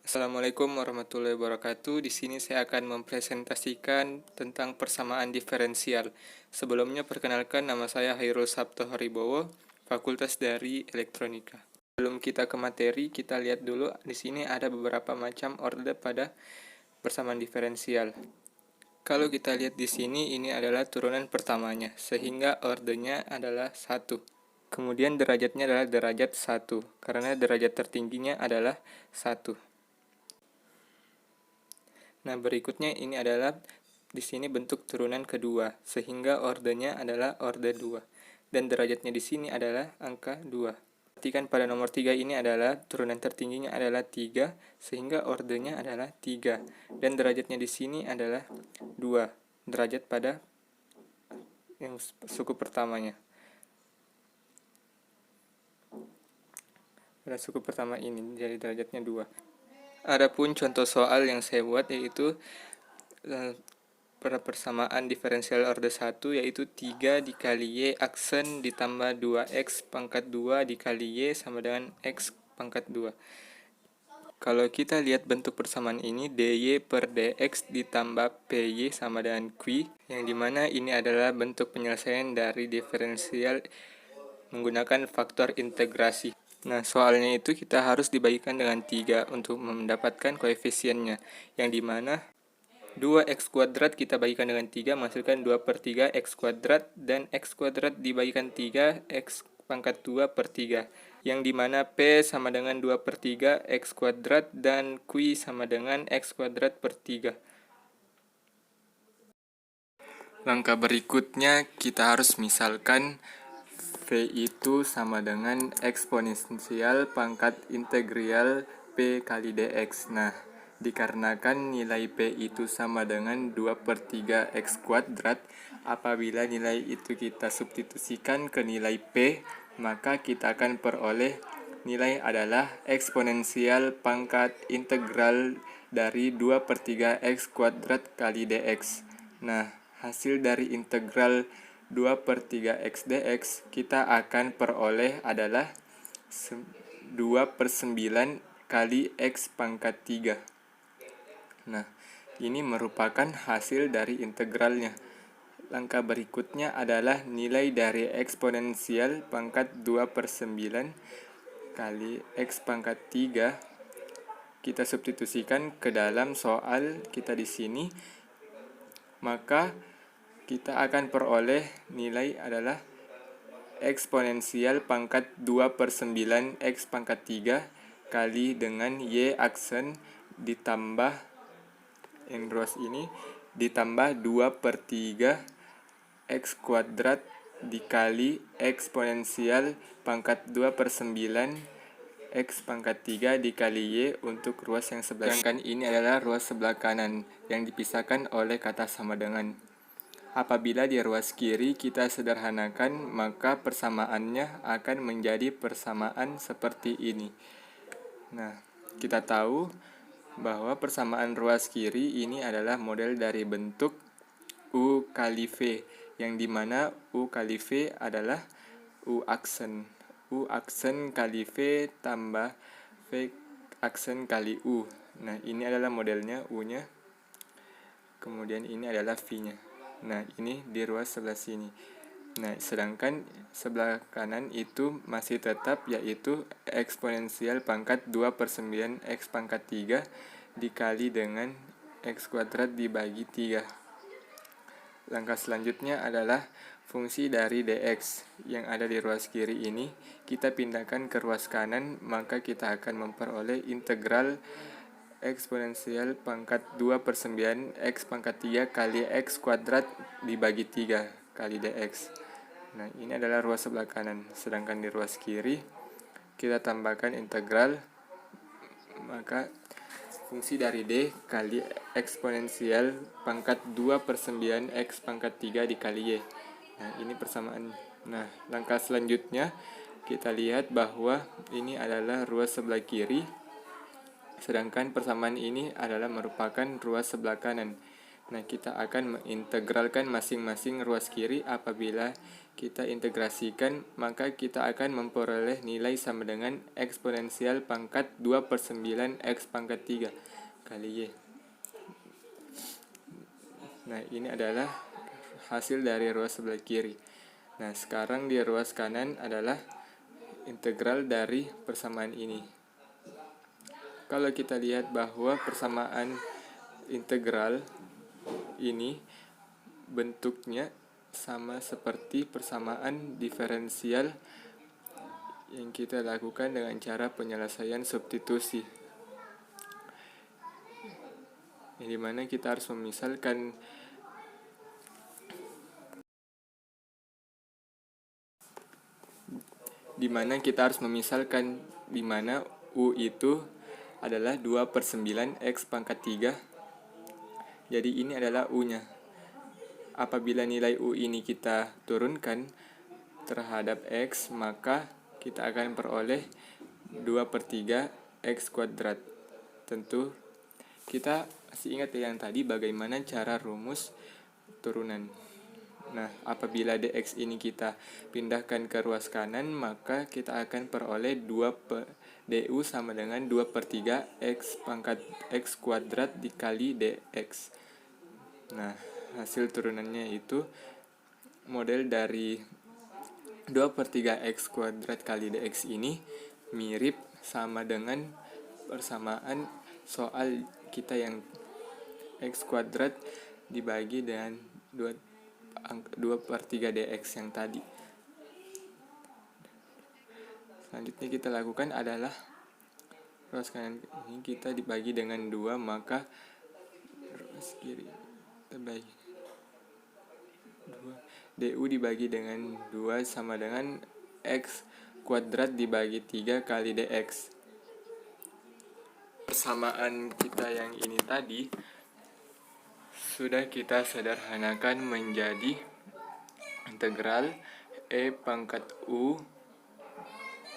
Assalamualaikum warahmatullahi wabarakatuh. Di sini saya akan mempresentasikan tentang persamaan diferensial. Sebelumnya perkenalkan, nama saya Hairul Sabto Haribowo, Fakultas dari Elektronika. Sebelum kita ke materi, kita lihat dulu di sini ada beberapa macam orde pada persamaan diferensial. Kalau kita lihat di sini, ini adalah turunan pertamanya, sehingga ordenya adalah 1. Kemudian derajatnya adalah derajat 1, karena derajat tertingginya adalah 1. Nah, berikutnya ini adalah di sini bentuk turunan kedua, sehingga ordenya adalah orde 2. Dan derajatnya di sini adalah angka 2. Perhatikan pada nomor 3 ini adalah turunan tertingginya adalah 3, sehingga ordenya adalah 3. Dan derajatnya di sini adalah 2, derajat pada yang suku pertamanya. Pada suku pertama ini, jadi derajatnya 2. Adapun contoh soal yang saya buat yaitu pada persamaan diferensial orde 1 yaitu 3 dikali Y aksen ditambah 2X pangkat 2 dikali Y sama dengan X pangkat 2. Kalau kita lihat bentuk persamaan ini, dy per dx ditambah py sama dengan q, yang dimana ini adalah bentuk penyelesaian dari diferensial menggunakan faktor integrasi. Nah, soalnya itu kita harus dibagikan dengan 3 untuk mendapatkan koefisiennya, yang dimana 2x kuadrat kita bagikan dengan 3 menghasilkan 2 per 3 x kuadrat, dan x kuadrat dibagikan 3 x pangkat 2 per 3, yang dimana P sama dengan 2 per 3 x kuadrat dan Q sama dengan x kuadrat per 3. Langkah berikutnya kita harus misalkan V itu sama dengan eksponensial pangkat integral P kali dx. Nah, dikarenakan nilai P itu sama dengan 2 per 3 x kuadrat, apabila nilai itu kita substitusikan ke nilai P, maka kita akan peroleh nilai adalah eksponensial pangkat integral dari 2 per 3 x kuadrat kali dx. Nah, hasil dari integral 2 per 3 x dx kita akan peroleh adalah 2 per 9 kali x pangkat 3. Nah, ini merupakan hasil dari integralnya. Langkah berikutnya adalah nilai dari eksponensial pangkat 2 per 9 kali x pangkat 3. Kita substitusikan ke dalam soal kita di sini, maka kita akan peroleh nilai adalah eksponensial pangkat 2 per 9 x pangkat 3 kali dengan y aksen ditambah yang ruas ini ditambah 2 per 3 x kuadrat dikali eksponensial pangkat 2 per 9 x pangkat 3 dikali y untuk ruas yang sebelah. Sedangkan ini adalah ruas sebelah kanan yang dipisahkan oleh kata sama dengan. Apabila di ruas kiri kita sederhanakan, maka persamaannya akan menjadi persamaan seperti ini. Nah, kita tahu bahwa persamaan ruas kiri ini adalah model dari bentuk U kali V, yang dimana U kali V adalah U aksen. U aksen kali V tambah V aksen kali U. Nah, ini adalah modelnya U-nya. Kemudian ini adalah V-nya. Nah, ini di ruas sebelah sini. Nah, sedangkan sebelah kanan itu masih tetap, yaitu eksponensial pangkat 2 per 9 x pangkat 3 dikali dengan x kuadrat dibagi 3. Langkah selanjutnya adalah fungsi dari dx yang ada di ruas kiri ini kita pindahkan ke ruas kanan, maka kita akan memperoleh integral eksponensial pangkat 2 per 9 x pangkat 3 kali x kuadrat dibagi 3 kali dx. Nah, ini adalah ruas sebelah kanan. Sedangkan di ruas kiri kita tambahkan integral, maka fungsi dari d kali eksponensial pangkat 2 per 9 x pangkat 3 dikali y. Nah, ini persamaan. Nah, langkah selanjutnya kita lihat bahwa ini adalah ruas sebelah kiri, sedangkan persamaan ini adalah merupakan ruas sebelah kanan. Nah, kita akan mengintegralkan masing-masing ruas kiri. Apabila kita integrasikan, maka kita akan memperoleh nilai sama dengan eksponensial pangkat 2/9 X pangkat 3 kali Y. Nah, ini adalah hasil dari ruas sebelah kiri. Nah, sekarang di ruas kanan adalah integral dari persamaan ini. Kalau kita lihat bahwa persamaan integral ini bentuknya sama seperti persamaan diferensial yang kita lakukan dengan cara penyelesaian substitusi, yang dimana kita harus memisalkan di mana U itu adalah 2/9 X pangkat 3. Jadi ini adalah U-nya. Apabila nilai U ini kita turunkan terhadap X, maka kita akan peroleh 2/3 X kuadrat. Tentu kita masih ingat yang tadi bagaimana cara rumus turunan. Nah, apabila dx ini kita pindahkan ke ruas kanan, maka kita akan peroleh du sama dengan 2/3 X pangkat X kuadrat dikali dx. Nah, hasil turunannya itu model dari 2/3 X kuadrat kali dx ini mirip sama dengan persamaan soal kita yang X kuadrat dibagi dengan 2/3 dx yang tadi. Selanjutnya kita lakukan adalah ruas kanan ini kita dibagi dengan 2, maka ruas kiri kita bagi 2. du dibagi dengan 2 sama dengan X kuadrat dibagi 3 kali dx. Persamaan kita yang ini tadi sudah kita sederhanakan menjadi integral E pangkat U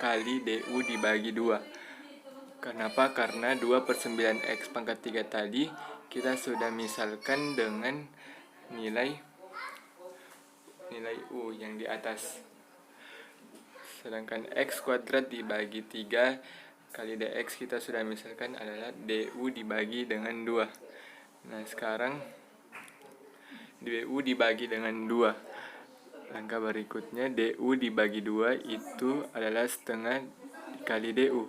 kali du dibagi 2. Kenapa? Karena 2/9 X pangkat 3 tadi kita sudah misalkan dengan nilai U yang di atas. Sedangkan X kuadrat dibagi 3 kali dx kita sudah misalkan adalah du dibagi dengan 2. Nah, sekarang du dibagi dengan 2. Langkah berikutnya, du dibagi 2 itu adalah setengah kali du.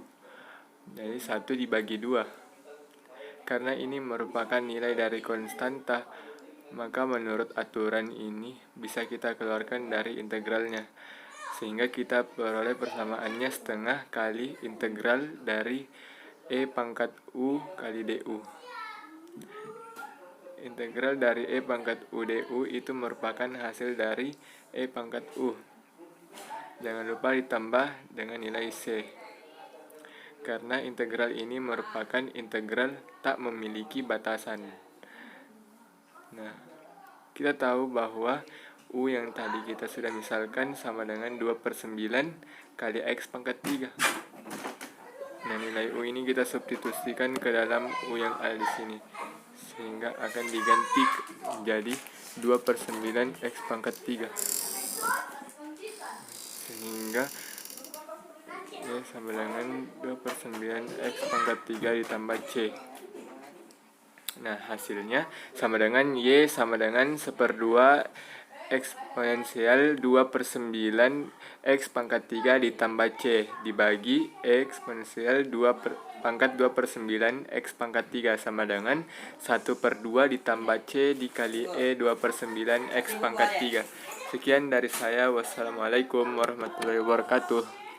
Jadi 1 dibagi 2. Karena ini merupakan nilai dari konstanta, maka menurut aturan ini bisa kita keluarkan dari integralnya. Sehingga kita peroleh persamaannya setengah kali integral dari E pangkat U kali du. Integral dari E pangkat U du itu merupakan hasil dari E pangkat U. Jangan lupa ditambah dengan nilai C. Karena integral ini merupakan integral tak memiliki batasan. Nah, kita tahu bahwa U yang tadi kita sudah misalkan sama dengan 2/9 kali X pangkat 3. Nah, nilai U ini kita substitusikan ke dalam U yang ada di sini, sehingga akan diganti menjadi 2/9 X pangkat 3. Sehingga ya sama dengan 2/9 X pangkat 3 ditambah C. Nah, hasilnya sama dengan Y sama dengan 1/2 eksponensial 2/9 X pangkat 3 ditambah C dibagi eksponensial pangkat 2/9 X pangkat 3 sama dengan 1/2 ditambah C dikali E 2/9 X pangkat 3. Sekian dari saya. Wassalamualaikum warahmatullahi wabarakatuh.